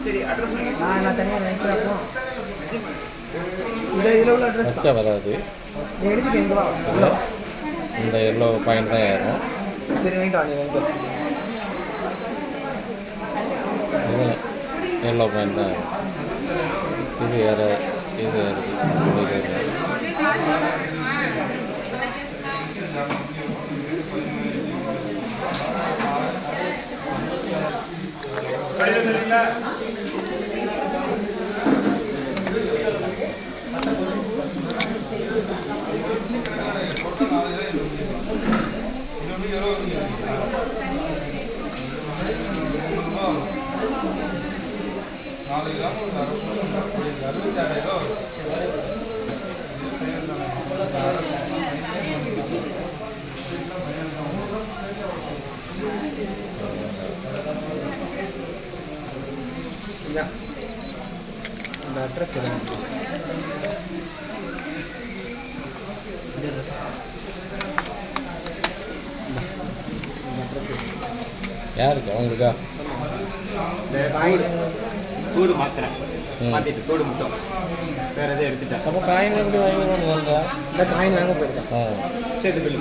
சரி அட்ரஸ் நான் தனியாக நினைக்கிறப்போ இதில் உள்ள அட்ரஸ் வச்சா வராது. எழுதிட்டு எங்கே வா இந்த எல்லோ பாயிண்ட் தான் ஏறும். சரி வாங்கிட்டு வாங்க எல்லோ பாயிண்ட் தான் ஏறும். இது ஏற இது ஏறுது. இந்த அட்ரஸ் யாருக்கு அவங்களுக்கா தோடு மாத்திரேன் மாற்றிட்டு தோடு மட்டும் வேறு எதாவது எடுத்துட்டேன். அப்போ காயின் எப்படி வாங்கிக்கணும்னு இந்த காயின் வாங்க போயிருக்கேன். சேர்த்து பில்லு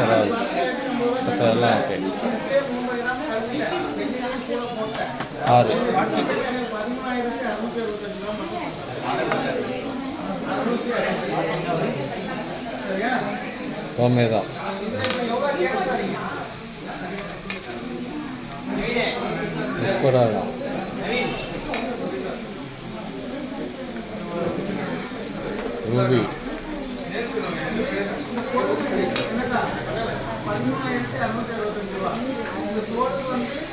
வராது. எல்லாம் ஓகே. 6 கம்மியாக தான். ரூபி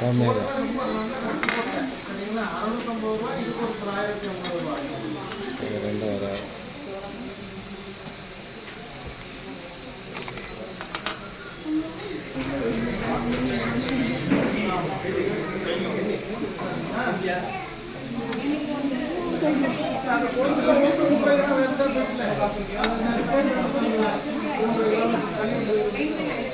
கம்மியாக ரெண்டு வர Thank you.